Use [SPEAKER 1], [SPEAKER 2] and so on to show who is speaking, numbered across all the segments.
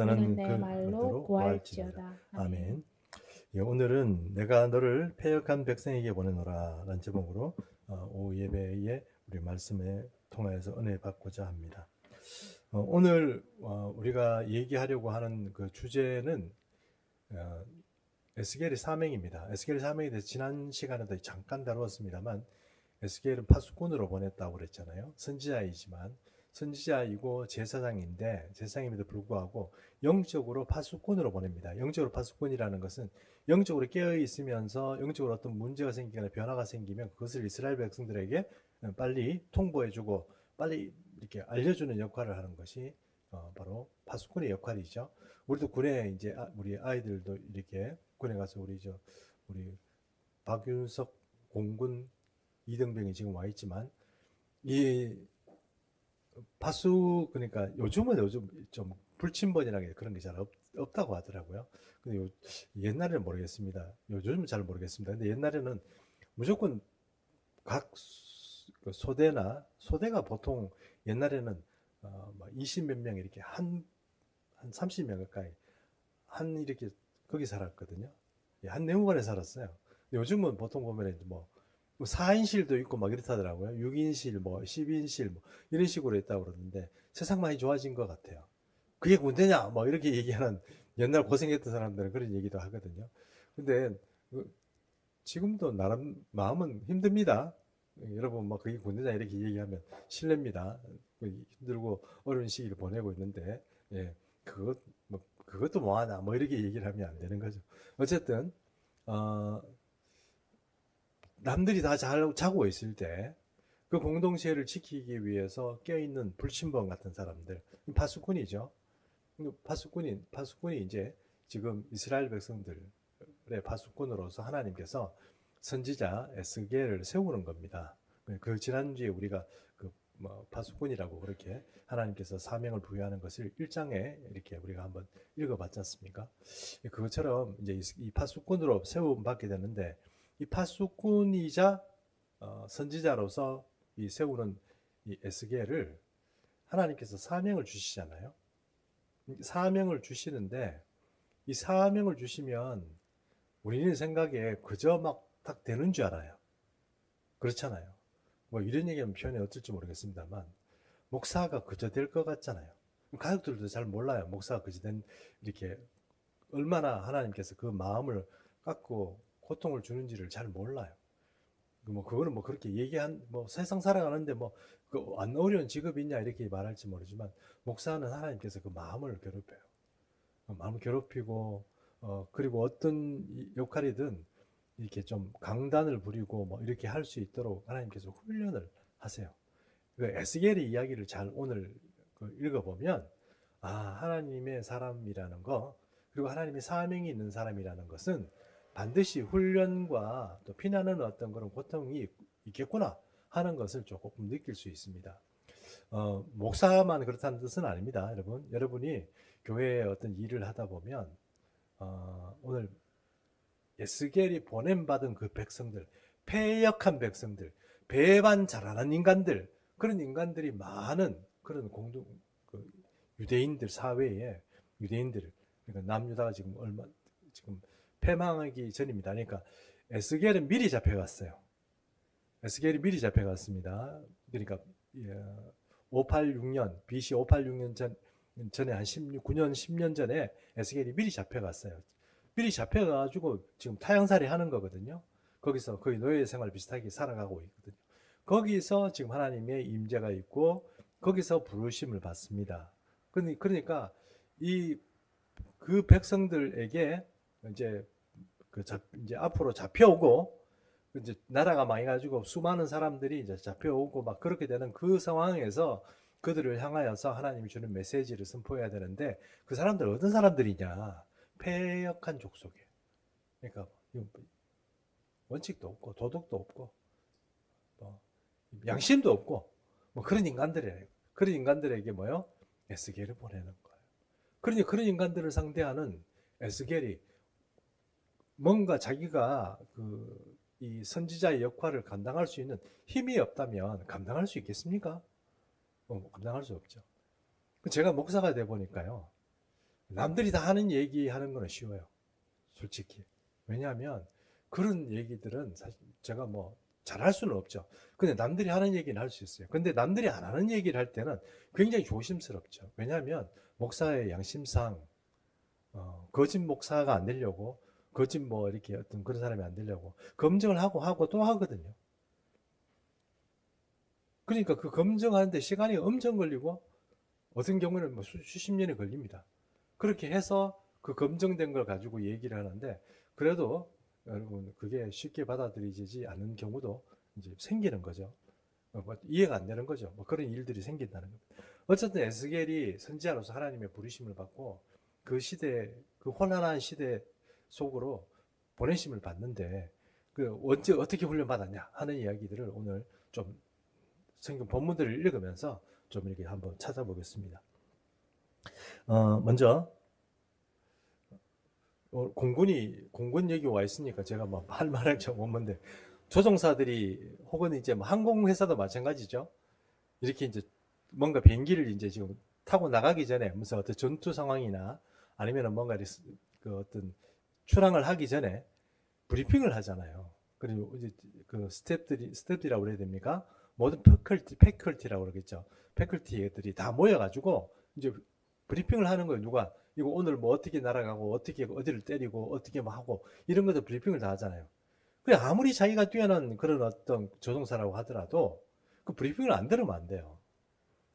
[SPEAKER 1] 너는
[SPEAKER 2] 너는
[SPEAKER 1] 그
[SPEAKER 2] 내 말로
[SPEAKER 1] 말대로 구할지니라.
[SPEAKER 2] 구할지어다. 아멘.
[SPEAKER 1] 아멘. 예, 오늘은 내가 너를 패역한 백성에게 보내노라 라는 제목으로 오후 예배에 우리 말씀에 통하여서 은혜 받고자 합니다. 오늘 우리가 얘기하려고 하는 그 주제는 어, 에스겔의 사명입니다. 에스겔의 사명에 대해서 지난 시간에도 잠깐 다루었습니다만, 에스겔은 파수꾼으로 보냈다고 그랬잖아요. 선지자이지만 선지자이고 제사장임에도 불구하고 영적으로 파수꾼으로 보냅니다. 영적으로 파수꾼이라는 것은 영적으로 깨어 있으면서 영적으로 어떤 문제가 생기거나 변화가 생기면 그것을 이스라엘 백성들에게 빨리 통보해주고 빨리 이렇게 알려주는 역할을 하는 것이 바로 파수꾼의 역할이죠. 우리도 군에 이제 우리 아이들도 이렇게 군에 가서 우리 박윤석 공군 이등병이 지금 와 있지만, 이 그러니까 요즘 좀 불침번이라는 그런 게 잘 없다고 하더라고요. 근데 옛날에는 모르겠습니다. 요즘은 잘 모르겠습니다. 근데 옛날에는 무조건 각 소대가 보통 옛날에는 20 몇 명 이렇게 한 30명 가까이 이렇게 거기 살았거든요. 한 내무반에 살았어요. 요즘은 보통 보면 뭐 4인실도 있고 막 이렇다더라고요. 6인실, 뭐 10인실, 뭐 이런 식으로 있다고 그러는데 세상 많이 좋아진 것 같아요. 그게 군대냐? 뭐 이렇게 얘기하는, 옛날 고생했던 사람들은 그런 얘기도 하거든요. 근데 지금도 나름 마음은 힘듭니다. 여러분, 뭐 그게 군대냐 이렇게 얘기하면 실례입니다. 힘들고 어려운 시기를 보내고 있는데, 예, 그것도 뭐하나 뭐 이렇게 얘기를 하면 안 되는 거죠. 어쨌든 어, 남들이 다 잘 자고 있을 때 그 공동체를 지키기 위해서 껴있는 불침번 같은 사람들, 파수꾼이죠. 파수꾼이 이제 지금 이스라엘 백성들의 파수꾼으로서 하나님께서 선지자 에스겔을 세우는 겁니다. 그 지난주에 우리가 뭐 파수꾼이라고 그렇게 하나님께서 사명을 부여하는 것을 1장에 이렇게 우리가 한번 읽어봤지 않습니까? 그것처럼 이제 이 파수꾼으로 세움 받게 되는데, 이 파수꾼이자 선지자로서 이 세우는 이 에스겔을 하나님께서 사명을 주시잖아요. 사명을 주시는데, 이 사명을 주시면 우리는 생각에 그저 막 딱 되는 줄 알아요. 그렇잖아요. 뭐 이런 얘기하면 표현이 어떨지 모르겠습니다만, 목사가 그저 될 것 같잖아요. 가족들도 잘 몰라요. 목사가 그저 이렇게 얼마나 하나님께서 그 마음을 깎고 고통을 주는지를 잘 몰라요. 뭐 그거는 뭐 그렇게 뭐 세상 살아가는데 뭐 그 안 어려운 직업이 있냐 이렇게 말할지 모르지만, 목사는 하나님께서 그 마음을 괴롭혀요. 마음을 괴롭히고 그리고 어떤 역할이든 이렇게 좀 강단을 부리고 뭐 이렇게 할 수 있도록 하나님께서 훈련을 하세요. 그 에스겔의 이야기를 잘 오늘 읽어보면, 하나님의 사람이라는 거, 그리고 하나님의 사명이 있는 사람이라는 것은 반드시 훈련과 또 피나는 어떤 그런 고통이 있겠구나 하는 것을 조금 느낄 수 있습니다. 목사만 그렇다는 뜻은 아닙니다. 여러분이 교회에 어떤 일을 하다 보면 오늘 에스겔이 보냄받은 그 백성들, 패역한 백성들, 배반 잘하는 인간들, 그런 인간들이 많은 그런 유대인들 사회에, 유대인들, 그러니까 남유다가 지금 패망하기 전입니다. 그러니까 에스겔은 미리 잡혀갔어요. 에스겔이 미리 잡혀갔습니다. 그러니까 586년, BC 586년 전에 한 9년, 10년 전에 에스겔이 미리 잡혀갔어요. 미리 잡혀가지고 지금 타향살이 하는 거거든요. 거기서 거의 노예 생활 비슷하게 살아가고 있거든요. 거기서 지금 하나님의 임재가 있고 거기서 부르심을 받습니다. 그러니까 그 백성들에게 이제 이제 앞으로 잡혀오고, 이제 나라가 망해가지고 수많은 사람들이 이제 잡혀오고 막 그렇게 되는 그 상황에서 그들을 향하여서 하나님이 주는 메시지를 선포해야 되는데, 그 사람들 어떤 사람들이냐? 패역한 족속이에요. 그러니까 원칙도 없고 도덕도 없고 뭐 양심도 없고 뭐 그런 인간들이에요. 그런 인간들에게 뭐요? 에스겔을 보내는 거예요. 그러니 그런 인간들을 상대하는 에스겔이 뭔가 자기가 이 선지자의 역할을 감당할 수 있는 힘이 없다면 감당할 수 있겠습니까? 감당할 수 없죠. 제가 목사가 돼 보니까요. 남들이 다 하는 얘기 하는 거는 쉬워요. 솔직히. 왜냐하면 그런 얘기들은 사실 제가 뭐 잘할 수는 없죠. 근데 남들이 하는 얘기는 할 수 있어요. 근데 남들이 안 하는 얘기를 할 때는 굉장히 조심스럽죠. 왜냐하면 목사의 양심상 거짓 목사가 안 되려고, 거짓 뭐 이렇게 어떤 그런 사람이 안 되려고 검증을 하고 또 하거든요. 그러니까 그 검증하는데 시간이 엄청 걸리고 어떤 경우는 뭐 수십 년이 걸립니다. 그렇게 해서 그 검증된 걸 가지고 얘기를 하는데, 그래도 여러분 그게 쉽게 받아들이지 않는 경우도 이제 생기는 거죠. 뭐 이해가 안 되는 거죠. 뭐 그런 일들이 생긴다는 겁니다. 어쨌든 에스겔이 선지자로서 하나님의 부르심을 받고 그 시대, 그 혼란한 시대 속으로 보내심을 받는데, 그 언제 어떻게 훈련받았냐 하는 이야기들을 오늘 좀 성경 본문들을 읽으면서 좀 이렇게 한번 찾아보겠습니다. 먼저 공군 얘기 와 있으니까 제가 뭐 할 말할 게 없는데, 조종사들이 혹은 이제 뭐 항공회사도 마찬가지죠. 이렇게 이제 뭔가 비행기를 이제 지금 타고 나가기 전에 무슨 어떤 전투 상황이나 아니면 뭔가 그 어떤 출항을 하기 전에 브리핑을 하잖아요. 그리고 이제 그 스태프들이라고 그래야 됩니까? 모든 패컬티라고 그러겠죠. 패컬티들이 다 모여가지고 이제 브리핑을 하는 거예요. 누가 이거 오늘 뭐 어떻게 날아가고 어떻게 어디를 때리고 어떻게 뭐 하고 이런 것도 브리핑을 다 하잖아요. 그래 아무리 자기가 뛰어난 그런 어떤 조종사라고 하더라도 그 브리핑을 안 들으면 안 돼요.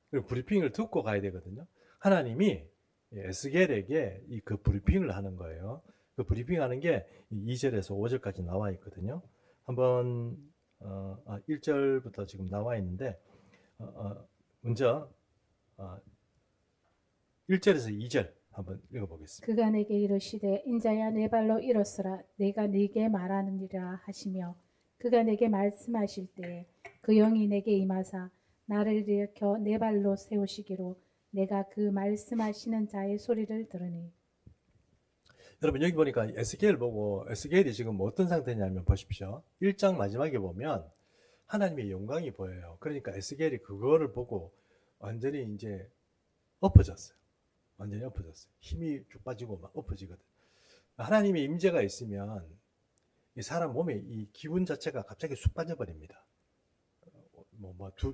[SPEAKER 1] 그리고 브리핑을 듣고 가야 되거든요. 하나님이 에스겔에게 그 브리핑을 하는 거예요. 그 브리핑 하는 게 2절에서 5절까지 나와 있거든요. 한번 1절부터 지금 나와 있는데 먼저 1절에서 2절 한번 읽어보겠습니다.
[SPEAKER 2] 그가 내게 이르시되 인자야 내 발로 일어서라 내가 네게 말하느니라 하시며 그가 내게 말씀하실 때에 그 영이 내게 임하사 나를 일으켜 내 발로 세우시기로 내가 그 말씀하시는 자의 소리를 들으니.
[SPEAKER 1] 여러분 여기 보니까 에스겔 보고 에스겔이 지금 어떤 상태냐면 보십시오. 1장 마지막에 보면 하나님의 영광이 보여요. 그러니까 에스겔이 그거를 보고 완전히 이제 엎어졌어요. 완전히 엎어졌어요. 힘이 쭉 빠지고 막 엎어지거든. 하나님의 임재가 있으면 이 사람 몸에 이 기운 자체가 갑자기 쑥 빠져버립니다.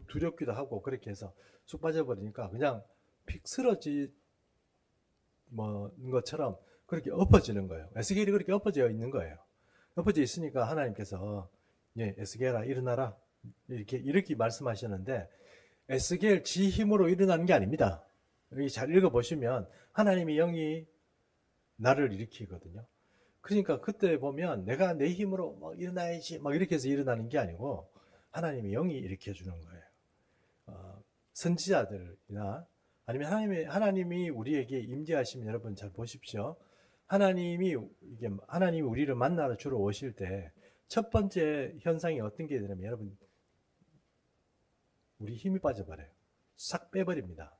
[SPEAKER 1] 두렵기도 하고 그렇게 해서 쑥 빠져버리니까 그냥 픽 쓰러지 것처럼 그렇게 엎어지는 거예요. 에스겔이 그렇게 엎어져 있는 거예요. 엎어져 있으니까 하나님께서 에스겔아 일어나라 이렇게 말씀하셨는데, 에스겔 지 힘으로 일어나는 게 아닙니다. 여기 잘 읽어보시면 하나님의 영이 나를 일으키거든요. 그러니까 그때 보면 내가 내 힘으로 막 일어나야지 막 이렇게 해서 일어나는 게 아니고 하나님의 영이 일으켜주는 거예요. 선지자들이나 아니면 하나님이 우리에게 임재하시면 여러분 잘 보십시오. 하나님이 우리를 만나러 주로 오실 때 첫 번째 현상이 어떤 게 되냐면 여러분 우리 힘이 빠져버려요. 싹 빼버립니다.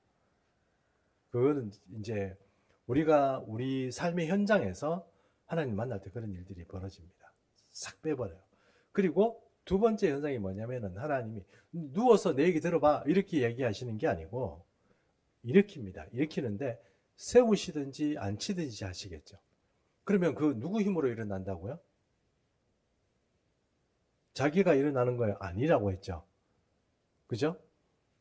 [SPEAKER 1] 그거는 이제 우리가 우리 삶의 현장에서 하나님 만날 때 그런 일들이 벌어집니다. 싹 빼버려요. 그리고 두 번째 현상이 뭐냐면은 하나님이 누워서 내 얘기 들어봐 이렇게 얘기하시는 게 아니고 일으킵니다. 일으키는데 세우시든지 앉히든지 하시겠죠. 그러면 그 누구 힘으로 일어난다고요? 자기가 일어나는 거예요? 아니라고 했죠. 그죠?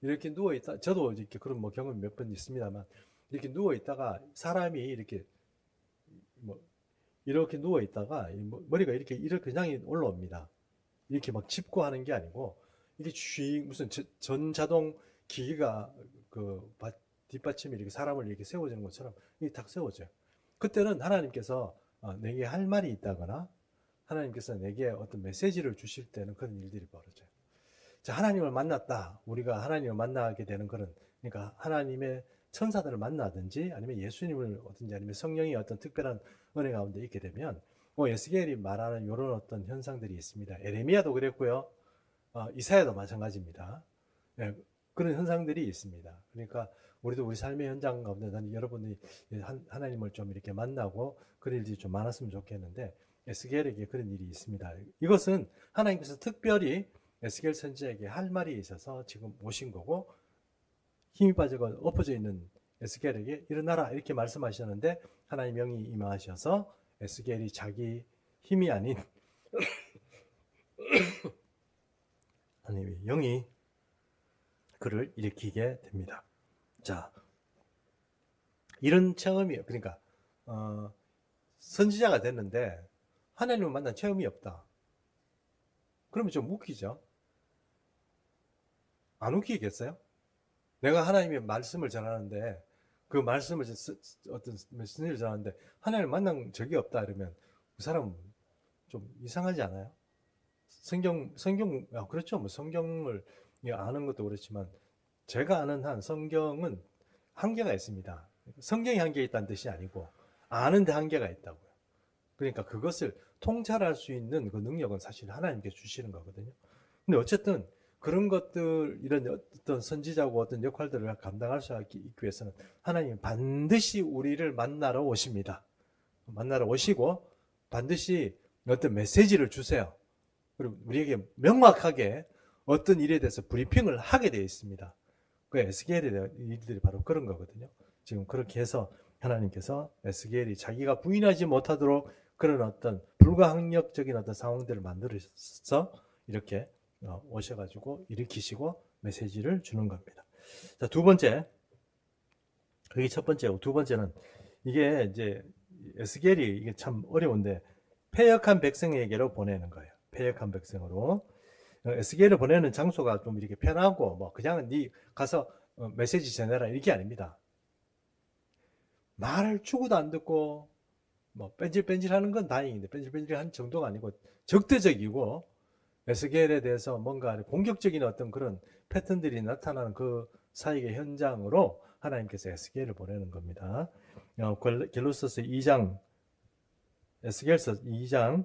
[SPEAKER 1] 이렇게 누워있다, 저도 이렇게 그런 경험이 몇 번 있습니다만, 이렇게 누워있다가 사람이 이렇게 이렇게 누워있다가 머리가 이렇게 그냥 올라옵니다. 이렇게 막 짚고 하는 게 아니고, 이게 무슨 전자동 기기가 뒷받침이 이렇게 사람을 이렇게 세워지는 것처럼 이게 딱 세워져요. 그때는 하나님께서 내게 할 말이 있다거나 하나님께서 내게 어떤 메시지를 주실 때는 그런 일들이 벌어져요. 자, 하나님을 만났다. 우리가 하나님을 만나게 되는 그러니까 하나님의 천사들을 만나든지 아니면 예수님을 어든지 아니면 성령의 어떤 특별한 은혜 가운데 있게 되면 에스겔이 말하는 이런 어떤 현상들이 있습니다. 에레미야도 그랬고요. 이사야도 마찬가지입니다. 네, 그런 현상들이 있습니다. 그러니까 우리도 우리 삶의 현장 가운데 여러분이 하나님을 좀 이렇게 만나고 그런 일들이 좀 많았으면 좋겠는데 에스겔에게 그런 일이 있습니다. 이것은 하나님께서 특별히 에스겔 선지자에게 할 말이 있어서 지금 오신 거고 힘이 빠지고 엎어져 있는 에스겔에게 일어나라 이렇게 말씀하셨는데 하나님 영이 임하셔서 에스겔이 자기 힘이 아닌 하나님의 영이 그를 일으키게 됩니다. 자, 이런 체험이 그러니까 선지자가 됐는데 하나님을 만난 체험이 없다. 그러면 좀 웃기죠? 안 웃기겠어요? 내가 하나님의 말씀을 전하는데 그 말씀을 어떤 메시지를 전하는데 하나님을 만난 적이 없다 이러면 그 사람은 좀 이상하지 않아요? 성경 그렇죠. 뭐 성경을 아는 것도 그렇지만 제가 아는 한 성경은 한계가 있습니다. 성경이 한계가 있다는 뜻이 아니고 아는데 한계가 있다고요. 그러니까 그것을 통찰할 수 있는 그 능력은 사실 하나님께 주시는 거거든요. 근데 어쨌든 그런 것들, 이런 어떤 선지자고 어떤 역할들을 감당할 수 있기 위해서는 하나님이 반드시 우리를 만나러 오십니다. 만나러 오시고 반드시 어떤 메시지를 주세요. 그리고 우리에게 명확하게 어떤 일에 대해서 브리핑을 하게 되어 있습니다. 그 에스겔에 대한 일들이 바로 그런 거거든요. 지금 그렇게 해서 하나님께서 에스겔이 자기가 부인하지 못하도록 그런 어떤 불가항력적인 어떤 상황들을 만들어서 이렇게 오셔가지고 일으키시고 메시지를 주는 겁니다. 자, 두 번째, 그게 첫 번째고 두 번째는 이게 이제 에스겔이 이게 참 어려운데 패역한 백성에게로 보내는 거예요. 패역한 백성으로. 에스겔을 보내는 장소가 좀 이렇게 편하고 뭐 그냥 네 가서 메시지 전해라 이게 아닙니다. 말을 주고도 안 듣고 뭐 뺀질뺀질하는 건 다행인데 뺀질뺀질한 정도가 아니고 적대적이고 에스겔에 대해서 뭔가 공격적인 어떤 그런 패턴들이 나타나는 그 사역의 현장으로 하나님께서 에스겔을 보내는 겁니다. 겔로서서 2장 에스겔서 2장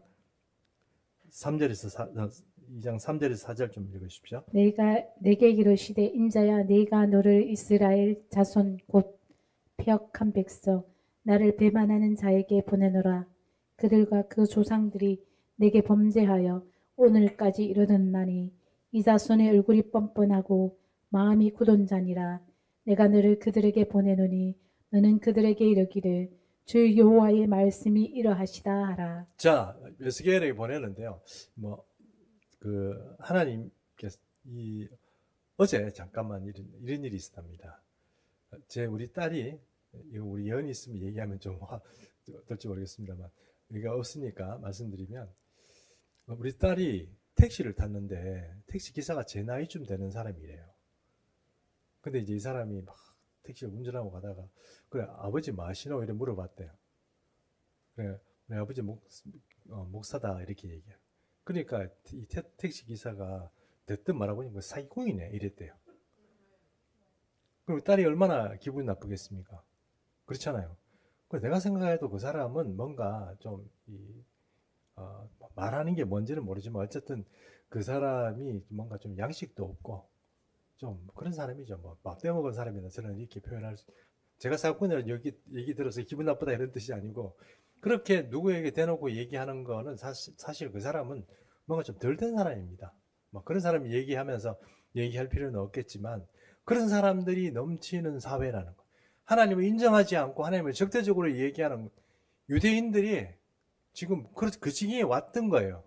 [SPEAKER 1] 3절에서 4절 좀 읽으십시오.
[SPEAKER 2] 내게 이르시되 인자야 내가 너를 이스라엘 자손 곧 패역한 백성 나를 배반하는 자에게 보내노라. 그들과 그 조상들이 내게 범죄하여 오늘까지 이르렀나니 이 자손의 얼굴이 뻔뻔하고 마음이 굳은 자니라. 내가 너를 그들에게 보내노니 너는 그들에게 이르기를 주 여호와의 말씀이 이러하시다 하라.
[SPEAKER 1] 자, 에스겔에게 보내는데요. 하나님께서 어제 잠깐만 이런 일이 있었답니다. 우리 딸이 이거 우리 예언이 있으면 얘기하면 좀 어떨지 모르겠습니다만 우리가 없으니까 말씀드리면 우리 딸이 택시를 탔는데 택시 기사가 제 나이쯤 되는 사람이래요. 근데 이제 이 사람이 막 택시를 운전하고 가다가 그래 아버지 뭐 하시노 이렇게 물어봤대요. 그래 우리 아버지 목사다 이렇게 얘기해요. 그러니까 이 택시 기사가 대뜸 말하보니 뭐 사기꾼이네 이랬대요. 그럼 딸이 얼마나 기분이 나쁘겠습니까? 그렇잖아요. 내가 생각해도 그 사람은 뭔가 좀 말하는 게 뭔지는 모르지만 어쨌든 그 사람이 뭔가 좀 양식도 없고 좀 그런 사람이죠. 막 떼먹은 사람이다. 저는 이렇게 표현할 수. 제가 사건이라 얘기 들어서 기분 나쁘다 이런 뜻이 아니고 그렇게 누구에게 대놓고 얘기하는 거는 사실 그 사람은 뭔가 좀 덜 된 사람입니다. 그런 사람이 얘기하면서 얘기할 필요는 없겠지만 그런 사람들이 넘치는 사회라는 거. 하나님을 인정하지 않고 하나님을 적대적으로 얘기하는 유대인들이 지금 그 지경에 왔던 거예요.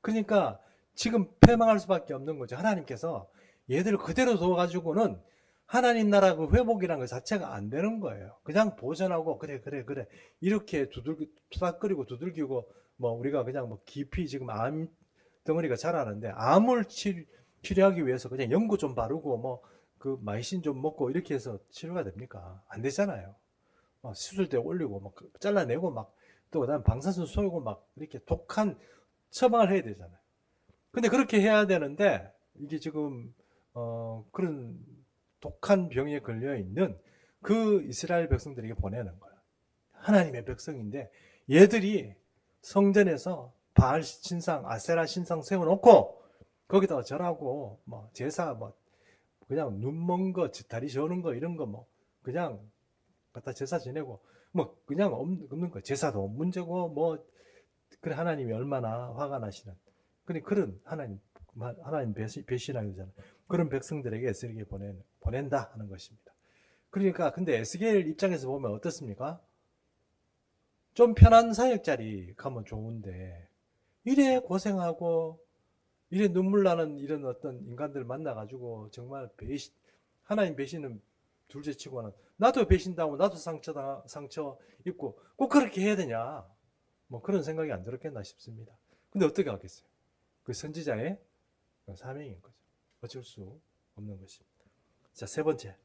[SPEAKER 1] 그러니까 지금 패망할 수밖에 없는 거죠. 하나님께서 얘들을 그대로 둬가지고는 하나님 나라 그 회복이라는 것 자체가 안 되는 거예요. 그냥 보전하고 그래 이렇게 투닥거리고 두들기고 우리가 그냥 깊이 지금 암 덩어리가 자라는데 암을 치료하기 위해서 그냥 연고 좀 바르고 그 마이신 좀 먹고 이렇게 해서 치료가 됩니까? 안 되잖아요. 수술대 올리고 잘라내고 또 그다음 방사선 쏘고 이렇게 독한 처방을 해야 되잖아요. 근데 그렇게 해야 되는데 이게 지금 그런 독한 병에 걸려 있는 그 이스라엘 백성들에게 보내는 거야. 하나님의 백성인데 얘들이 성전에서 바알 신상, 아세라 신상 세워놓고 거기다가 절하고 제사 그냥 눈 먼 거, 다리 저는 거 이런 거 그냥 갖다 제사 지내고 그냥 없는 거 제사도 문제고 그래 하나님이 얼마나 화가 나시는 그런 하나님 배신하게 되잖아요. 그런 백성들에게 에스겔이 보낸다 하는 것입니다. 그러니까 근데 에스겔 입장에서 보면 어떻습니까? 좀 편한 사역 자리 가면 좋은데 이래 고생하고 이래 눈물 나는 이런 어떤 인간들 만나가지고 정말 배신, 하나님 배신은 둘째치고는 나도 배신당하고 나도 상처 입고 꼭 그렇게 해야 되냐? 뭐 그런 생각이 안 들었겠나 싶습니다. 근데 어떻게 하겠어요? 그 선지자의 사명인 거죠. 어쩔 수 없는 것입니다. 자, 세 번째.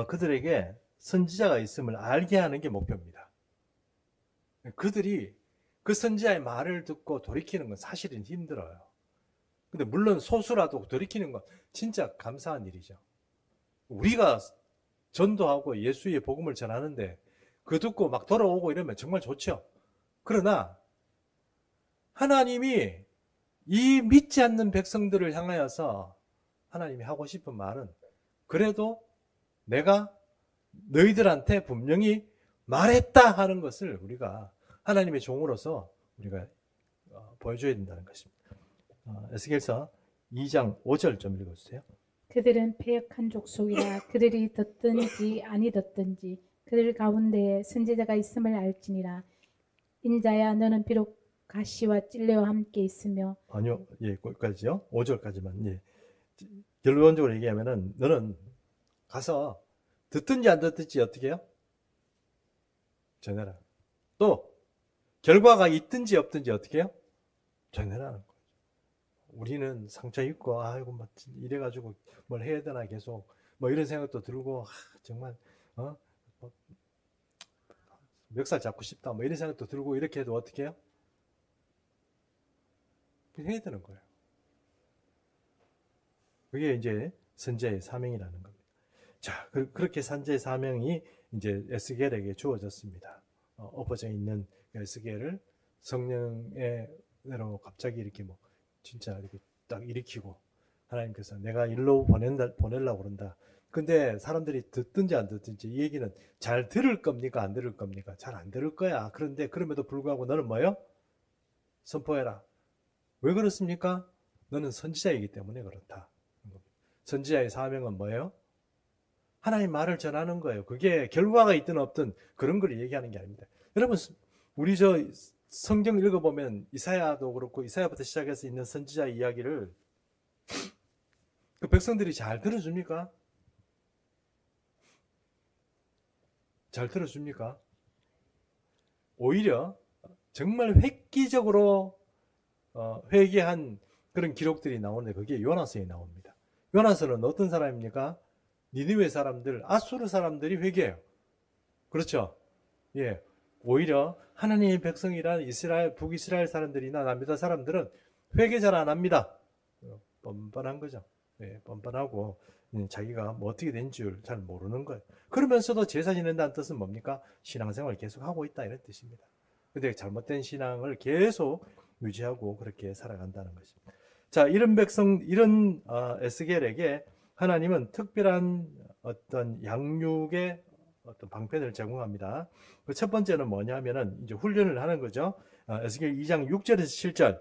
[SPEAKER 1] 그들에게 선지자가 있음을 알게 하는 게 목표입니다. 그들이 그 선지자의 말을 듣고 돌이키는 건 사실은 힘들어요. 근데 물론 소수라도 돌이키는 건 진짜 감사한 일이죠. 우리가 전도하고 예수의 복음을 전하는데 그 듣고 막 돌아오고 이러면 정말 좋죠. 그러나 하나님이 이 믿지 않는 백성들을 향하여서 하나님이 하고 싶은 말은 그래도 내가 너희들한테 분명히 말했다 하는 것을 우리가 하나님의 종으로서 우리가 보여줘야 된다는 것입니다. 에스겔서 2장 5절 좀 읽어주세요.
[SPEAKER 2] 그들은 패역한 족속이라 그들이 듣든지 아니 듣든지 그들 가운데에 선지자가 있음을 알지니라. 인자야 너는 비록 가시와 찔레와 함께 있으며
[SPEAKER 1] 아니요, 예, 거기까지요. 5절까지만. 예. 결론적으로 얘기하면은 너는 가서 듣든지 안 듣든지 어떻게 해요? 전해라. 또 결과가 있든지 없든지 어떻게 해요? 전해라는 거예요. 우리는 상처 입고 아이고 막 이래가지고 뭘 해야 되나 계속 뭐 이런 생각도 들고 정말 멱살 잡고 싶다 뭐 이런 생각도 들고 이렇게 해도 어떻게 해요? 해야 되는 거예요. 그게 이제 선지자의 사명이라는 겁니다. 자, 그렇게 선지자의 사명이 이제 에스겔에게 주어졌습니다. 엎어져 있는 에스겔을 성령의 은혜로 갑자기 이렇게 뭐 진짜 이렇게 딱 일으키고 하나님께서 내가 일로 보내려고 그런다. 근데 사람들이 듣든지 안 듣든지 이 얘기는 잘 들을 겁니까? 안 들을 겁니까? 잘 안 들을 거야. 그런데 그럼에도 불구하고 너는 뭐예요? 선포해라. 왜 그렇습니까? 너는 선지자이기 때문에 그렇다. 선지자의 사명은 뭐예요? 하나님 말을 전하는 거예요. 그게 결과가 있든 없든 그런 걸 얘기하는 게 아닙니다. 여러분, 우리 저 성경 읽어보면 이사야도 그렇고 이사야부터 시작해서 있는 선지자 이야기를 그 백성들이 잘 들어줍니까? 잘 들어줍니까? 오히려 정말 획기적으로 회개한 그런 기록들이 나오는데 그게 요나서에 나옵니다. 요나서는 어떤 사람입니까? 니느웨 사람들, 아수르 사람들이 회개해요. 그렇죠? 예. 오히려 하나님의 백성이란 이스라엘, 북이스라엘 사람들이나 남유다 사람들은 회개 잘 안 합니다. 뻔뻔한 거죠. 예, 뻔뻔하고 자기가 뭐 어떻게 된 줄 잘 모르는 거예요. 그러면서도 제사 지낸다는 뜻은 뭡니까? 신앙생활을 계속 하고 있다 이런 뜻입니다. 근데 잘못된 신앙을 계속 유지하고 그렇게 살아간다는 것입니다. 자, 이런 백성, 이런 에스겔에게 하나님은 특별한 어떤 양육의 어떤 방편을 제공합니다. 그 첫 번째는 뭐냐면은 이제 훈련을 하는 거죠. 에스겔 2장 6절에서 7절.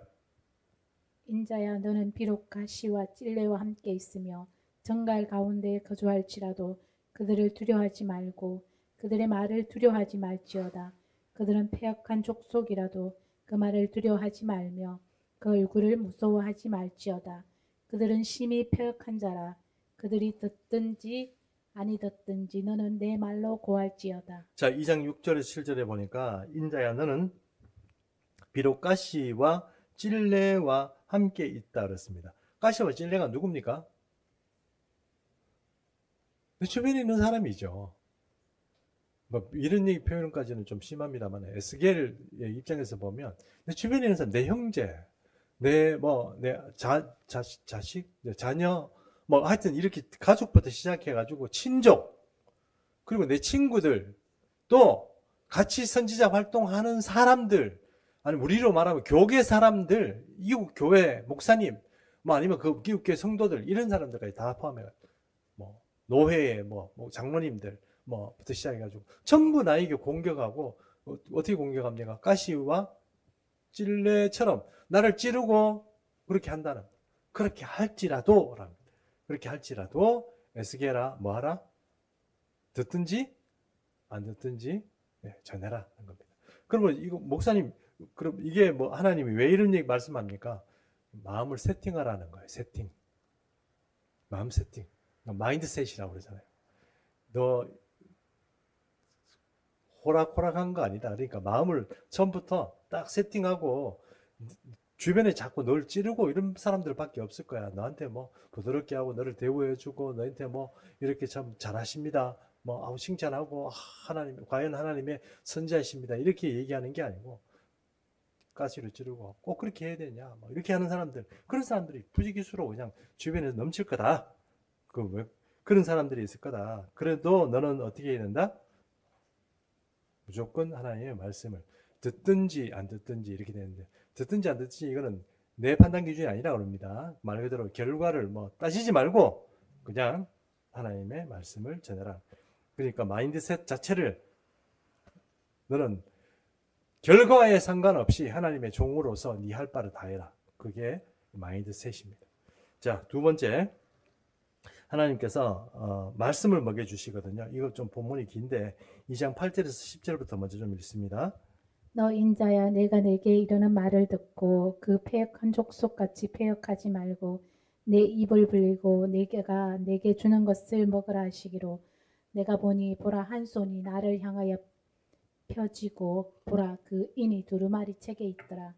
[SPEAKER 2] 인자야 너는 비록 가시와 찔레와 함께 있으며 정갈 가운데 거주할지라도 그들을 두려워하지 말고 그들의 말을 두려워하지 말지어다. 그들은 패역한 족속이라도 그 말을 두려워하지 말며 그 얼굴을 무서워하지 말지어다. 그들은 심히 패역한 자라. 그들이 듣든지 아니 듣든지 너는 내 말로 고할지어다.
[SPEAKER 1] 자, 2장 6절에서 7절에 보니까 인자야 너는 비록 가시와 찔레와 함께 있다 그랬습니다. 가시와 찔레가 누굽니까? 주변에 있는 사람이죠. 뭐 이런 얘기 표현까지는 좀 심합니다만 에스겔의 입장에서 보면 내 주변에 있는 사람, 내 형제, 내 자식, 내 자녀, 뭐 하여튼 이렇게 가족부터 시작해가지고 친족, 그리고 내 친구들, 또 같이 선지자 활동하는 사람들, 아니 우리로 말하면 교계 사람들, 이웃 교회 목사님, 뭐 아니면 그 이웃교회 성도들 이런 사람들까지 다 포함해, 뭐 노회의 뭐 장로님들 뭐부터 시작해가지고 전부 나에게 공격하고 어떻게 공격합니까? 가시와 찔레처럼 나를 찌르고 그렇게 한다는, 그렇게 할지라도 그렇게 할지라도 에스겔아 뭐하라? 듣든지 안 듣든지 전해라 하는 겁니다. 그러면 이거 목사님, 그럼 이게 뭐 하나님이 왜 이런 얘기 말씀합니까? 마음을 세팅하라는 거예요. 세팅. 마음 세팅. 마인드셋이라고 그러잖아요. 너 호락호락한 거 아니다. 그러니까 마음을 처음부터 딱 세팅하고 주변에 자꾸 널 찌르고 이런 사람들밖에 없을 거야. 너한테 뭐 부드럽게 하고 너를 대우해주고 너한테 뭐 이렇게 참 잘하십니다. 뭐 아우 칭찬하고 하나님 과연 하나님의 선지자십니다. 이렇게 얘기하는 게 아니고 가시로 찌르고 꼭 그렇게 해야 되냐. 뭐 이렇게 하는 사람들, 그런 사람들이 부지기수로 그냥 주변에서 넘칠 거다. 그런 사람들이 있을 거다. 그래도 너는 어떻게 해야 된다? 무조건 하나님의 말씀을 듣든지 안 듣든지 이렇게 되는데, 듣든지 안 듣든지 이거는 내 판단 기준이 아니라 그럽니다. 말 그대로 결과를 뭐 따지지 말고 그냥 하나님의 말씀을 전해라. 그러니까 마인드셋 자체를 너는 결과에 상관없이 하나님의 종으로서 네 할 바를 다 해라. 그게 마인드셋입니다. 자, 두 번째, 하나님께서 말씀을 먹여주시거든요. 이거 좀 본문이 긴데 2장 8절에서 10절부터 먼저 좀 읽습니다.
[SPEAKER 2] 너 인자야 내가 내게 이르는 말을 듣고 그 패역한 족속같이 패역하지 말고 내 입을 벌리고 내게 주는 것을 먹으라 하시기로 내가 보니 보라 한 손이 나를 향하여 펴지고 보라 그 인이 두루마리 책에 있더라.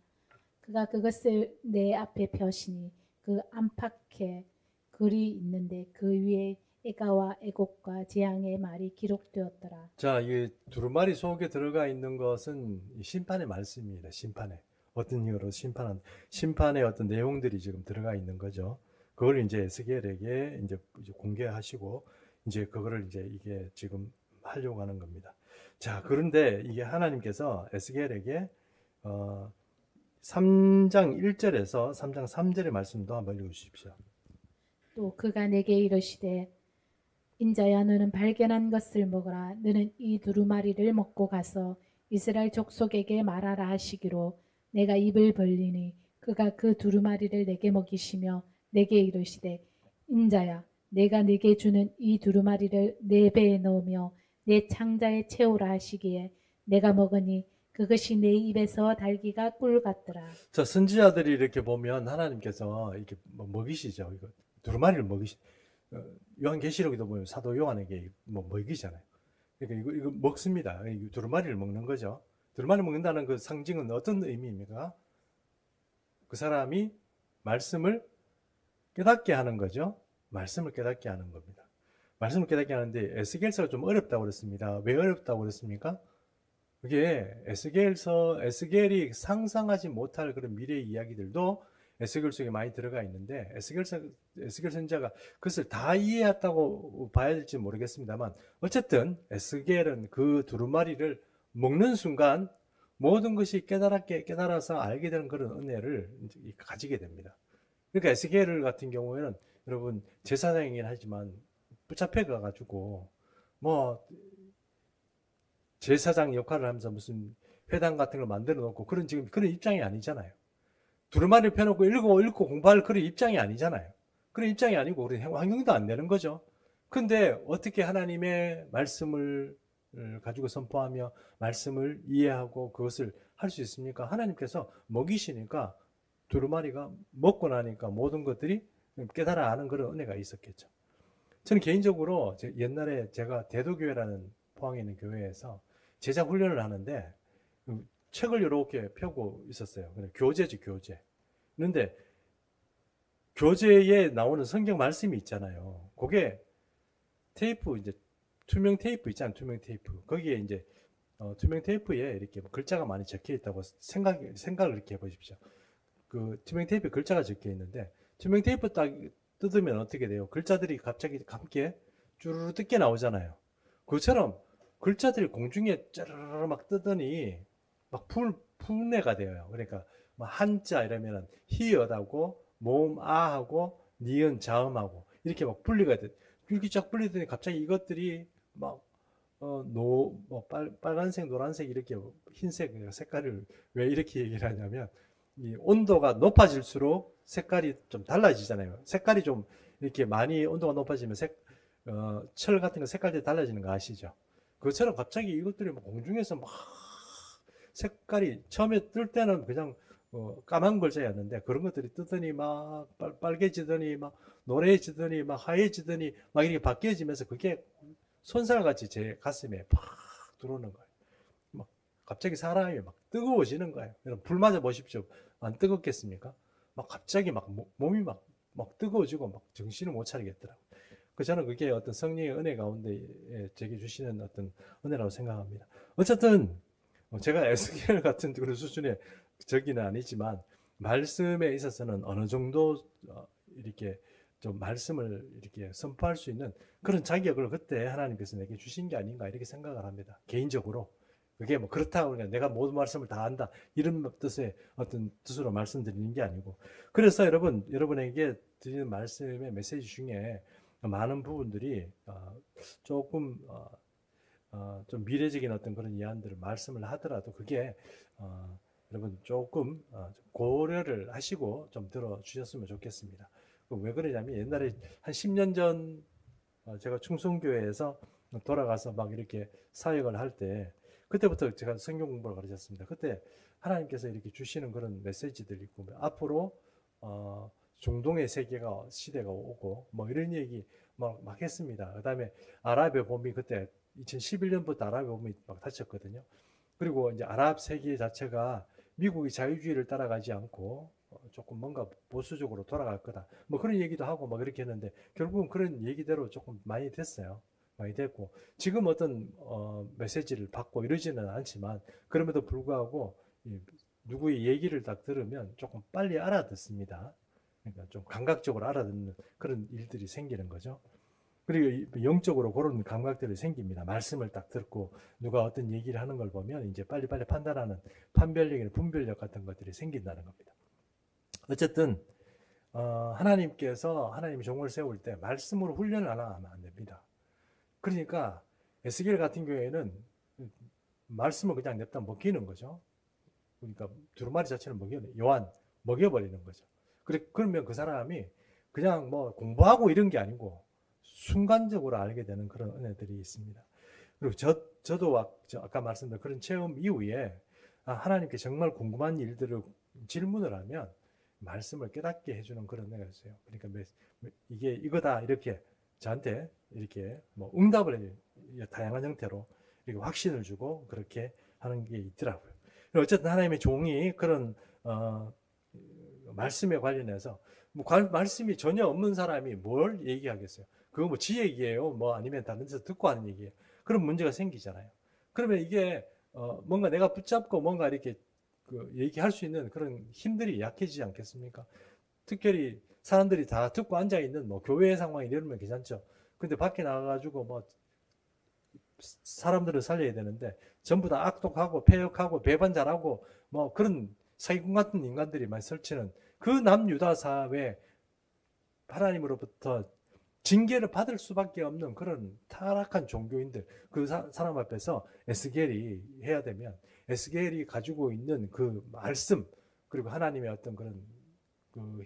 [SPEAKER 2] 그가 그것을 내 앞에 펴시니 그 안팎에 글이 있는데 그 위에 애가와 애곡과 재앙의 말이 기록되었더라.
[SPEAKER 1] 자, 이 두루마리 속에 들어가 있는 것은 심판의 말씀입니다. 심판의 어떤 이유로 심판의 어떤 내용들이 지금 들어가 있는 거죠. 그걸 이제 에스겔에게 이제 공개하시고 이제 그거를 이제 이게 지금 하려고 하는 겁니다. 자, 그런데 이게 하나님께서 에스겔에게 3장 1절에서 3장 3절의 말씀도 한번 읽어주십시오.
[SPEAKER 2] 또 그가 내게 이르시되 인자야 너는 발견한 것을 먹어라. 너는 이 두루마리를 먹고 가서 이스라엘 족속에게 말하라 하시기로 내가 입을 벌리니 그가 그 두루마리를 내게 먹이시며 내게 이르시되 인자야 내가 네게 주는 이 두루마리를 내 배에 넣으며 내 창자에 채우라 하시기에 내가 먹으니 그것이 내 입에서 달기가 꿀 같더라.
[SPEAKER 1] 자, 선지자들이 이렇게 보면 하나님께서 이렇게 먹이시죠. 이거 두루마리를 요한계시록에도 보면 사도 요한에게 먹이잖아요. 그러니까 이거 먹습니다. 두루마리를 먹는 거죠. 두루마리 먹는다는 그 상징은 어떤 의미입니까? 그 사람이 말씀을 깨닫게 하는 거죠. 말씀을 깨닫게 하는 겁니다. 말씀을 깨닫게 하는데 에스겔서가 좀 어렵다고 그랬습니다. 왜 어렵다고 그랬습니까? 그게 에스겔이 상상하지 못할 그런 미래의 이야기들도 에스겔 속에 많이 들어가 있는데 에스겔 선지자가 그것을 다 이해했다고 봐야 될지 모르겠습니다만 어쨌든 에스겔은 그 두루마리를 먹는 순간 모든 것이 깨달아서 알게 되는 그런 은혜를 가지게 됩니다. 그러니까 에스겔 같은 경우에는 여러분 제사장이긴 하지만 붙잡혀 가가지고 뭐 제사장 역할을 하면서 무슨 회당 같은 걸 만들어 놓고 지금 그런 입장이 아니잖아요. 두루마리를 펴놓고 읽고 공부할 그런 입장이 아니잖아요. 그런 입장이 아니고 우리 환경도 안 되는 거죠. 근데 어떻게 하나님의 말씀을 가지고 선포하며 말씀을 이해하고 그것을 할 수 있습니까? 하나님께서 먹이시니까 두루마리가 먹고 나니까 모든 것들이 깨달아 아는 그런 은혜가 있었겠죠. 저는 개인적으로 옛날에 제가 대도교회라는 포항에 있는 교회에서 제자 훈련을 하는데 책을 이렇게 펴고 있었어요. 교재지, 교재. 그런데 교재에 나오는 성경 말씀이 있잖아요. 그게 테이프, 이제 투명 테이프 있잖아요. 투명 테이프. 거기에 이제 투명 테이프에 이렇게 글자가 많이 적혀 있다고 생각을 이렇게 해보십시오. 그 투명 테이프에 글자가 적혀 있는데 투명 테이프 딱 뜯으면 어떻게 돼요? 글자들이 갑자기 함께 쭈르르 뜯게 나오잖아요. 그것처럼 글자들이 공중에 쭈르르 막 뜨더니 막 분해가 돼요. 그러니까 뭐 한자 이러면은 히읗하고 모음 아하고 니은 자음하고 이렇게 막 분리가 돼. 이렇게 쫙 분리더니 갑자기 이것들이 막 빨간색, 노란색 이렇게 흰색 색깔을 왜 이렇게 얘기를 하냐면 이 온도가 높아질수록 색깔이 좀 달라지잖아요. 색깔이 좀 이렇게 많이 온도가 높아지면 철 같은 거 색깔이 달라지는 거 아시죠? 그것처럼 갑자기 이것들이 뭐 공중에서 막 색깔이 처음에 뜰 때는 그냥 까만 글자였는데 그런 것들이 뜨더니 막 빨개지더니 막 노래지더니 막 하얘지더니 막 이렇게 바뀌어지면서 그게 손살같이 제 가슴에 팍 들어오는 거예요. 막 갑자기 사람이 막 뜨거워지는 거예요. 여러분 불 맞아 보십시오. 안 뜨겁겠습니까? 막 갑자기 막 몸이 막 뜨거워지고 막 정신을 못 차리겠더라고요. 저는 그게 어떤 성령의 은혜 가운데 제게 주시는 어떤 은혜라고 생각합니다. 어쨌든 제가 에스겔 같은 그런 수준의 저기는 아니지만 말씀에 있어서는 어느 정도 이렇게 좀 말씀을 이렇게 선포할 수 있는 그런 자격을 그때 하나님께서 내게 주신 게 아닌가 이렇게 생각을 합니다. 개인적으로. 그게 뭐 그렇다고 내가 모든 말씀을 다 안다 이런 뜻의 어떤 뜻으로 말씀드리는 게 아니고 그래서 여러분에게 드리는 말씀의 메시지 중에 많은 부분들이 조금 좀 미래적인 어떤 그런 이안들을 말씀을 하더라도 그게 여러분 조금 고려를 하시고 좀 들어주셨으면 좋겠습니다. 왜 그러냐면 옛날에 한 10년 전 제가 충성교회에서 돌아가서 막 이렇게 사역을 할 때 그때부터 제가 성경 공부를 가르쳤습니다. 그때 하나님께서 이렇게 주시는 그런 메시지들이 있고 앞으로 중동의 세계가 시대가 오고 뭐 이런 얘기 막 했습니다. 그다음에 아랍의 봄이 그때 2011년부터 아랍의 봄이 막 닥쳤거든요. 그리고 이제 아랍 세계 자체가 미국의 자유주의를 따라가지 않고 조금 뭔가 보수적으로 돌아갈 거다. 뭐 그런 얘기도 하고 막 그렇게 했는데 결국은 그런 얘기대로 조금 많이 됐어요. 많이 됐고 지금 어떤 메시지를 받고 이러지는 않지만 그럼에도 불구하고 누구의 얘기를 딱 들으면 조금 빨리 알아듣습니다. 그러니까 좀 감각적으로 알아듣는 그런 일들이 생기는 거죠. 그리고 영적으로 그런 감각들이 생깁니다. 말씀을 딱 듣고 누가 어떤 얘기를 하는 걸 보면 이제 빨리빨리 판단하는 판별력이나 분별력 같은 것들이 생긴다는 겁니다. 어쨌든 하나님께서 하나님의 종을 세울 때 말씀으로 훈련을 안 하면 안 됩니다. 그러니까 에스겔 같은 경우에는 말씀을 그냥 냅다 먹이는 거죠. 그러니까 두루마리 자체를 요한 먹여버리는 거죠. 그러면 그 사람이 그냥 뭐 공부하고 이런 게 아니고 순간적으로 알게 되는 그런 은혜들이 있습니다. 그리고 저도 아까 말씀드린 그런 체험 이후에 하나님께 정말 궁금한 일들을 질문을 하면 말씀을 깨닫게 해주는 그런 은혜가 있어요. 그러니까 이게 이거다 이렇게 저한테 이렇게 뭐 응답을 해요. 다양한 형태로 이렇게 확신을 주고 그렇게 하는 게 있더라고요. 어쨌든 하나님의 종이 그런 말씀에 관련해서 뭐 말씀이 전혀 없는 사람이 뭘 얘기하겠어요? 그거 뭐 지 얘기예요? 뭐 아니면 다른 데서 듣고 하는 얘기예요? 그런 문제가 생기잖아요. 그러면 이게 뭔가 내가 붙잡고 뭔가 이렇게 얘기할 수 있는 그런 힘들이 약해지지 않겠습니까? 특별히 사람들이 다 듣고 앉아 있는 뭐 교회 상황이 이러면 괜찮죠. 근데 밖에 나가가지고 뭐 사람들을 살려야 되는데 전부 다 악독하고 폐역하고 배반잘하고 뭐 그런 사기꾼 같은 인간들이 많이 설치는 그 남유다 사회 하나님으로부터 징계를 받을 수밖에 없는 그런 타락한 종교인들 그 사람 앞에서 에스겔이 해야 되면 에스겔이 가지고 있는 그 말씀 그리고 하나님의 어떤 그런 그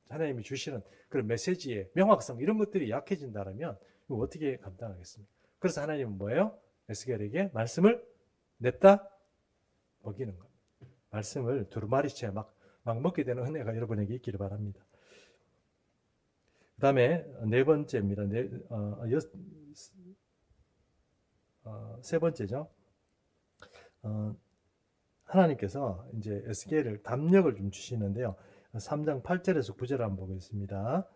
[SPEAKER 1] 하나님이 주시는 그런 메시지의 명확성 이런 것들이 약해진다면 어떻게 감당하겠습니까? 그래서 하나님은 뭐예요? 에스겔에게 말씀을 냅다 먹이는 겁니다. 말씀을 두루마리째 막 먹게 되는 은혜가 여러분에게 있기를 바랍니다. 그 다음에 네 번째입니다. 세 번째죠. 하나님께서 이제 에스겔을 담력을 좀 주시는데요. 3장 8절에서 9절 한번 보겠습니다.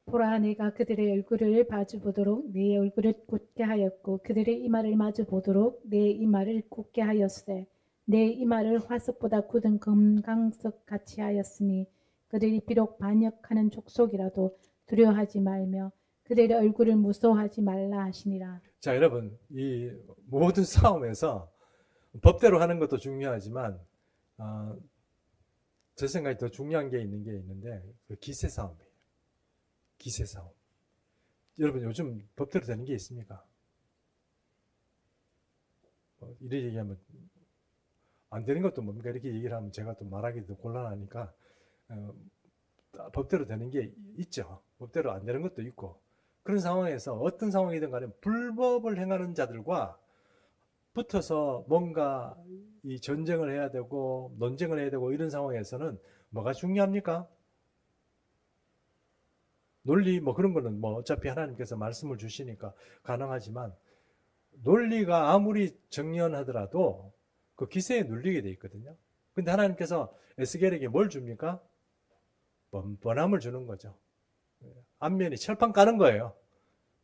[SPEAKER 2] 보라 내가 그들의 얼굴을 마주보도록 내 얼굴을 굳게 하였고 그들의 이마를 마주보도록 내 이마를 굳게 하였으되 내 이마를 화석보다 굳은 금강석 같이 하였으니 그들이 비록 반역하는 족속이라도 두려워하지 말며 그들의 얼굴을 무서워하지 말라 하시니라.
[SPEAKER 1] 자, 여러분, 이 모든 싸움에서 법대로 하는 것도 중요하지만 제 생각에 더 중요한 게 있는데 그 기세 싸움이에요. 기세 싸움. 여러분 요즘 법대로 되는 게 있습니까? 이래 얘기하면 안 되는 것도 뭡니까? 이렇게 얘기를 하면 제가 또 말하기도 곤란하니까 법대로 되는 게 있죠. 법대로 안 되는 것도 있고 그런 상황에서 어떤 상황이든 간에 불법을 행하는 자들과 붙어서 뭔가 이 전쟁을 해야 되고 논쟁을 해야 되고 이런 상황에서는 뭐가 중요합니까? 논리 뭐 그런 거는 뭐 어차피 하나님께서 말씀을 주시니까 가능하지만 논리가 아무리 정연하더라도 그 기세에 눌리게 돼 있거든요. 근데 하나님께서 에스겔에게 뭘 줍니까? 뻔뻔함을 주는 거죠. 안면이 철판 까는 거예요.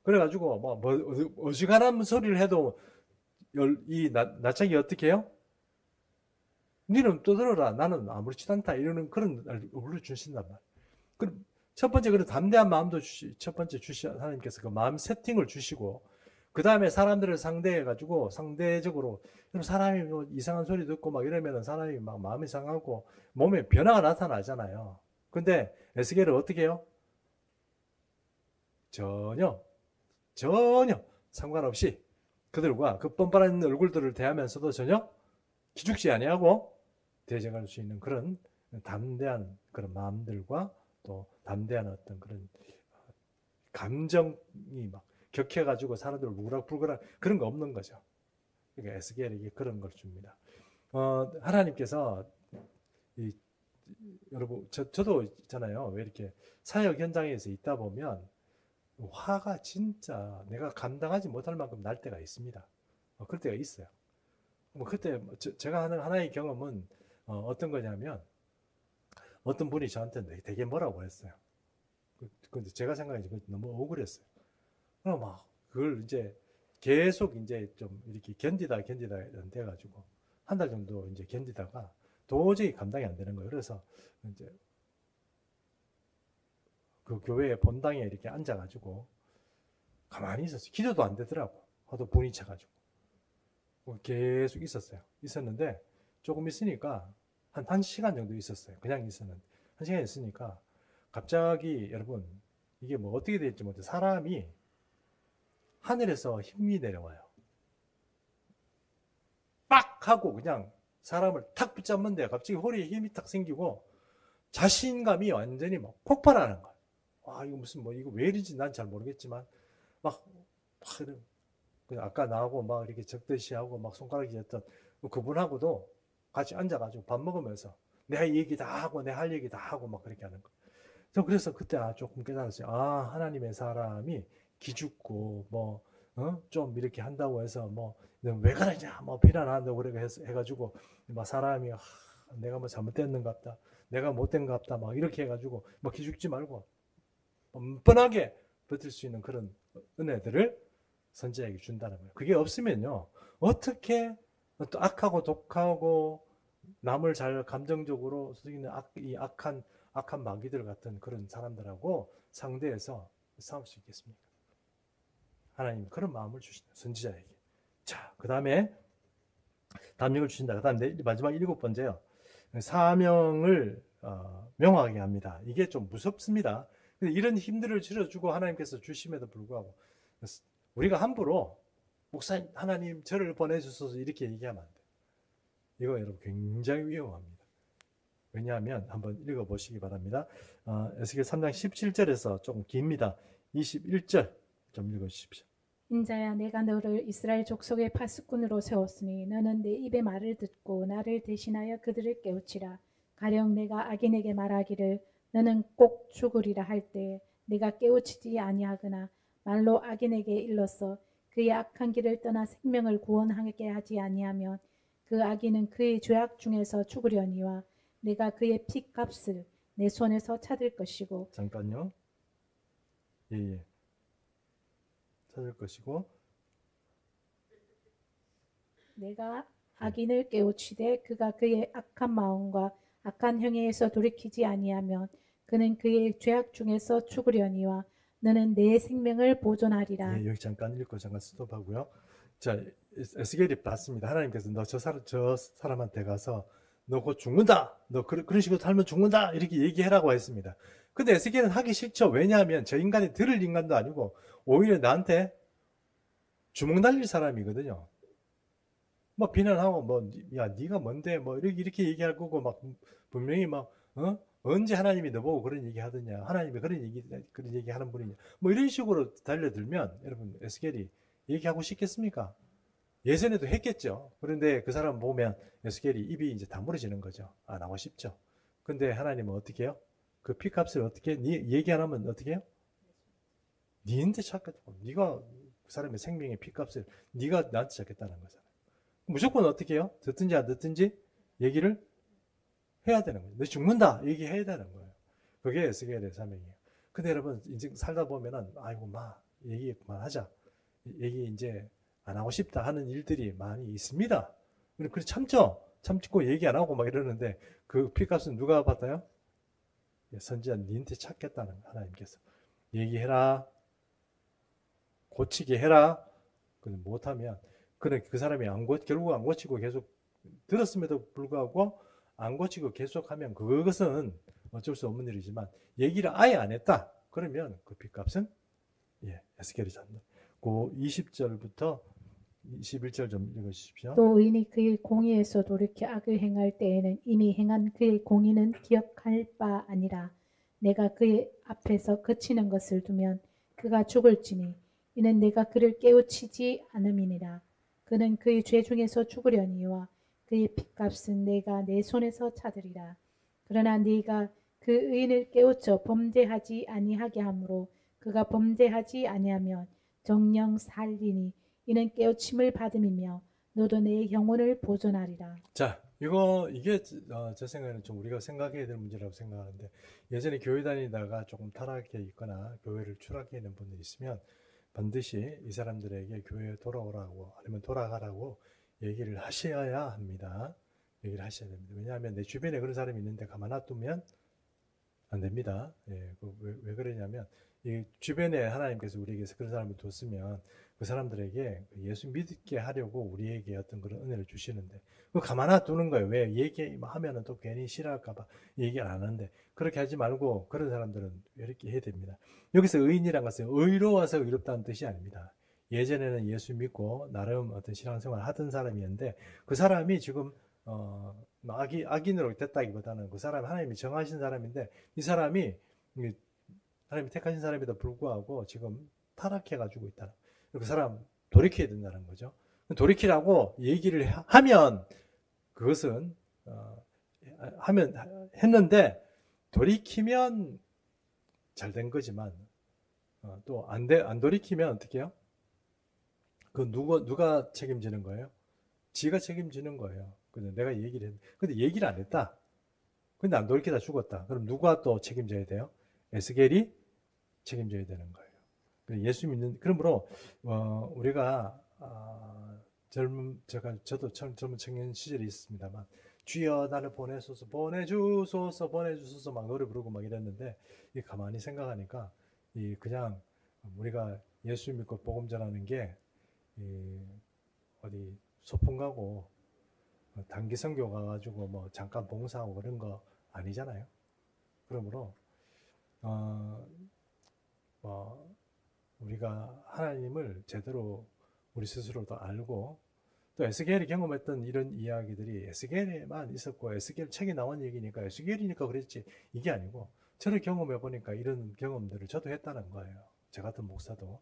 [SPEAKER 1] 그래가지고 뭐 어지간한 소리를 해도 이 나짝이 어떻게 해요? 니는 떠들어라. 나는 아무렇지도 않다. 이러는 그런 얼굴을 주신단 말이에요. 그럼 첫 번째 그런 담대한 마음도 첫 번째 하나님께서 그 마음 세팅을 주시고 그 다음에 사람들을 상대해가지고 상대적으로 사람이 뭐 이상한 소리 듣고 막 이러면은 사람이 막 마음이 상하고 몸에 변화가 나타나잖아요. 근데 에스겔은 어떻게 해요? 전혀 상관없이 그들과 그 뻔뻔한 얼굴들을 대하면서도 전혀 기죽지 아니하고 대적할 수 있는 그런 담대한 그런 마음들과 또 담대한 어떤 그런 감정이 막 격해가지고 사람들을 우락불락하는 그런 거 없는 거죠. 그러니까 에스겔에게 그런 걸 줍니다. 하나님께서 여러분 저도 있잖아요. 왜 이렇게 사역 현장에서 있다 보면 화가 진짜 내가 감당하지 못할 만큼 날 때가 있습니다. 그럴 때가 있어요. 뭐 그때 제가 하는 하나의 경험은 어떤 거냐면 어떤 분이 저한테 되게 뭐라고 했어요. 근데 제가 생각해 너무 억울했어요. 그럼 막 그걸 이제 계속 이제 좀 이렇게 견디다 돼가지고 한 달 정도 이제 견디다가 도저히 감당이 안 되는 거예요. 그래서 이제 그 교회 본당에 이렇게 앉아가지고 가만히 있었어요. 기도도 안 되더라고. 하도 분이 차가지고 계속 있었는데 조금 있으니까 한 1시간 정도 있었어요. 그냥 있었는데 1시간 있으니까 갑자기 여러분 이게 뭐 어떻게 될지 모르겠어요. 사람이 하늘에서 힘이 내려와요. 빡 하고 그냥 사람을 탁 붙잡는데 갑자기 허리에 힘이 탁 생기고 자신감이 완전히 막 폭발하는 거예요. 와 이거 무슨 뭐 이거 왜 이러지 난 잘 모르겠지만 막 아까 나하고 막 이렇게 적듯이 하고 막 손가락이 했던 그분하고도 같이 앉아가지고 밥 먹으면서 내 얘기 다 하고 내 할 얘기 다 하고 막 그렇게 하는 거예요. 저 그래서 그때 조금 깨달았어요. 하나님의 사람이 기죽고 좀 이렇게 한다고 해서 뭐 왜 그러냐 뭐 비난한다고 그렇게 해가지고 막 사람이 내가 뭐 잘못됐는갑다 내가 못된갑다 막 이렇게 해가지고 뭐 기죽지 말고 뻔뻔하게 버틸 수 있는 그런 은혜들을 선지자에게 준다는 거예요. 그게 없으면요 어떻게 또 악하고 독하고 남을 잘 감정적으로 쓰이는 이 악한 마귀들 같은 그런 사람들하고 상대해서 싸울 수 있겠습니까? 하나님 그런 마음을 주신다. 선지자에게. 자, 그 다음에 담력을 주신다. 그 다음 마지막 7번째요. 사명을 명확하게 합니다. 이게 좀 무섭습니다. 근데 이런 힘들을 실어주고 하나님께서 주심에도 불구하고 우리가 함부로 목사님 하나님 저를 보내주셔서 이렇게 얘기하면 안 돼요. 이거 여러분 굉장히 위험합니다. 왜냐하면 한번 읽어보시기 바랍니다. 에스겔 3장 17절에서 조금 깁니다. 21절 좀 읽어주십시오.
[SPEAKER 2] 인자야 내가 너를 이스라엘 족속의 파수꾼으로 세웠으니 너는 내 입의 말을 듣고 나를 대신하여 그들을 깨우치라. 가령 내가 악인에게 말하기를 너는 꼭 죽으리라 할 때 내가 깨우치지 아니하거나 말로 악인에게 일러서 그의 악한 길을 떠나 생명을 구원하게 하지 아니하면 그 악인은 그의 죄악 중에서 죽으려니와 내가 그의 핏값을 내 손에서 찾을 것이고.
[SPEAKER 1] 잠깐요. 예. 찾을 것이고
[SPEAKER 2] 내가 악인을 깨우치되 그가 그의 악한 마음과 악한 행위에서 돌이키지 아니하면 그는 그의 죄악 중에서 죽으려니와 너는 내 생명을 보존하리라.
[SPEAKER 1] 예, 여기 잠깐 읽고 잠깐 스톱하고요. 자, 에스겔이 봤습니다. 하나님께서 너 저 사람한테 가서 너 곧 죽는다. 너 그런 식으로 살면 죽는다. 이렇게 얘기해라고 했습니다. 근데 에스겔은 하기 싫죠. 왜냐하면 저 인간이 들을 인간도 아니고 오히려 나한테 주먹 날릴 사람이거든요. 비난하고 야 네가 뭔데 이렇게 얘기할 거고 막 분명히 언제 하나님이 너보고 그런 얘기 하더냐, 하나님이 그런 얘기 하는 분이냐, 뭐 이런 식으로 달려들면 여러분 에스겔이 얘기하고 싶겠습니까? 예전에도 했겠죠. 그런데 그 사람 보면 에스겔이 입이 이제 다물어지는 거죠. 안 하고 싶죠. 근데 하나님은 어떻게 해요? 그 피값을 어떻게 얘기 안 하면 어떻게 해요? 니한테 찾겠다고. 네가 그 사람의 생명의 피값을 네가 나한테 찾겠다는 거잖아요. 무조건 어떻게 해요? 듣든지 안 듣든지 얘기를 해야 되는 거예요. 너 죽는다 얘기해야 되는 거예요. 그게 에스겔의 사명이에요. 근데 여러분 인생 살다 보면은 아이고 얘기 그만하자. 얘기 이제 안 하고 싶다 하는 일들이 많이 있습니다. 그래 참죠. 참고 얘기 안 하고 막 이러는데 그 피값은 누가 받아요? 선지자 니한테 찾겠다는 하나님께서. 얘기해라. 고치게 해라. 못하면 그 사람이 결국 안 고치고 계속 들었음에도 불구하고 안 고치고 계속하면 그것은 어쩔 수 없는 일이지만 얘기를 아예 안 했다. 그러면 그 빚값은 에스겔이 잡는. 그 20절부터 21절 좀 읽어주십시오.
[SPEAKER 2] 또 의인이 그의 공의에서 돌이켜 악을 행할 때에는 이미 행한 그의 공의는 기억할 바 아니라 내가 그의 앞에서 그치는 것을 두면 그가 죽을지니 이는 내가 그를 깨우치지 않음이니라. 그는 그의 죄 중에서 죽으려니와 그의 핏값은 내가 내 손에서 찾으리라. 그러나 네가 그 의인을 깨우쳐 범죄하지 아니하게 하므로 그가 범죄하지 아니하면 정령 살리니 이는 깨우침을 받음이며 너도 내 영혼을 보존하리라.
[SPEAKER 1] 자, 이게 제 생각에는 좀 우리가 생각해야 될 문제라고 생각하는데, 예전에 교회 다니다가 조금 타락해 있거나 교회를 추락해 있는 분들이 있으면 반드시 이 사람들에게 교회에 돌아오라고 아니면 돌아가라고 얘기를 하셔야 합니다. 얘기를 하셔야 됩니다. 왜냐하면 내 주변에 그런 사람이 있는데 가만 놔두면 안 됩니다. 왜 그러냐면 이 주변에 하나님께서 우리에게서 그런 사람을 뒀으면 그 사람들에게 예수 믿게 하려고 우리에게 어떤 그런 은혜를 주시는데 그거 가만 놔두는 거예요. 왜? 얘기하면은 또 괜히 싫어할까봐 얘기를 안 하는데 그렇게 하지 말고 그런 사람들은 이렇게 해야 됩니다. 여기서 의인이란 것은 의로워서 의롭다는 뜻이 아닙니다. 예전에는 예수 믿고 나름 어떤 신앙생활 하던 사람이었는데 그 사람이 지금 악인으로 됐다기보다는 그 사람 하나님이 정하신 사람인데 이 사람이 하나님이 택하신 사람에도 불구하고 지금 타락해가지고 있다. 그 사람 돌이켜야 된다는 거죠. 돌이키라고 얘기를 하면 그것은 했는데 돌이키면 잘 된 거지만 또 안 돌이키면 어떻게 해요? 그 누가 책임지는 거예요? 지가 책임지는 거예요. 근데 내가 얘기를 했는데 근데 얘기를 안 했다. 근데 안 돌이키다 죽었다. 그럼 누가 또 책임져야 돼요? 에스겔이 책임져야 되는 거예요. 예수 믿는 그러므로 우리가 저도 젊은 청년 시절이 있습니다만 주여 나를 보내주소서 막 노래 부르고 막 이랬는데 가만히 생각하니까 그냥 우리가 예수 믿고 복음 전하는 게 어디 소풍 가고 단기 선교 가가지고 뭐 잠깐 봉사하고 그런 거 아니잖아요. 그러므로 우리가 하나님을 제대로 우리 스스로도 알고 또 에스겔이 경험했던 이런 이야기들이 에스겔에만 있었고 에스겔 책에 나온 얘기니까 에스겔이니까 그랬지 이게 아니고 저를 경험해 보니까 이런 경험들을 저도 했다는 거예요. 저 같은 목사도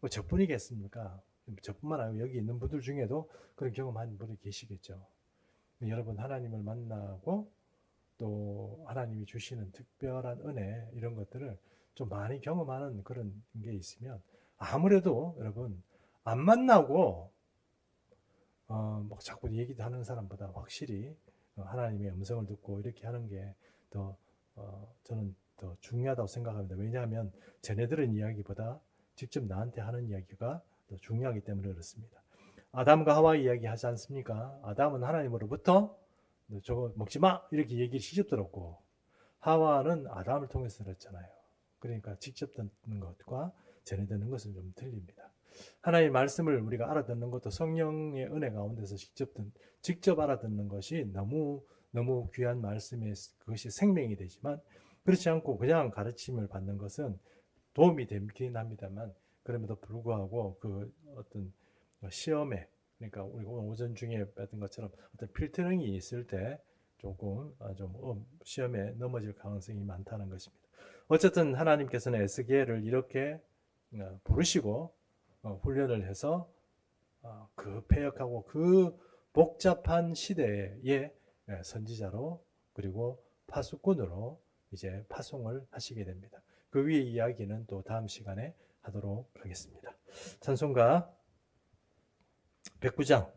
[SPEAKER 1] 뭐 저뿐이겠습니까? 저뿐만 아니고 여기 있는 분들 중에도 그런 경험한 분이 계시겠죠. 여러분 하나님을 만나고 또 하나님이 주시는 특별한 은혜 이런 것들을 좀 많이 경험하는 그런 게 있으면 아무래도 여러분 안 만나고 뭐 자꾸 얘기하는 사람보다 확실히 하나님의 음성을 듣고 이렇게 하는 게 더 저는 더 중요하다고 생각합니다. 왜냐하면 쟤네들은 이야기보다 직접 나한테 하는 이야기가 더 중요하기 때문에 그렇습니다. 아담과 하와 이야기 하지 않습니까? 아담은 하나님으로부터 저거 먹지 마 이렇게 얘기를 직접 들었고 하와는 아담을 통해서 들었잖아요. 그러니까 직접 듣는 것과 전해 듣는 것은 좀 틀립니다. 하나님의 말씀을 우리가 알아듣는 것도 성령의 은혜 가운데서 직접 알아듣는 것이 너무 귀한 말씀에 그것이 생명이 되지만 그렇지 않고 그냥 가르침을 받는 것은 도움이 되긴 합니다만 그럼에도 불구하고 그 어떤 시험에 그러니까 우리 오전 중에 봤던 것처럼 어떤 필터링이 있을 때 조금 좀 시험에 넘어질 가능성이 많다는 것입니다. 어쨌든 하나님께서는 에스겔을 이렇게 부르시고 훈련을 해서 그 패역하고 그 복잡한 시대의 선지자로 그리고 파수꾼으로 이제 파송을 하시게 됩니다. 그 위의 이야기는 또 다음 시간에 하도록 하겠습니다. 찬송가 109장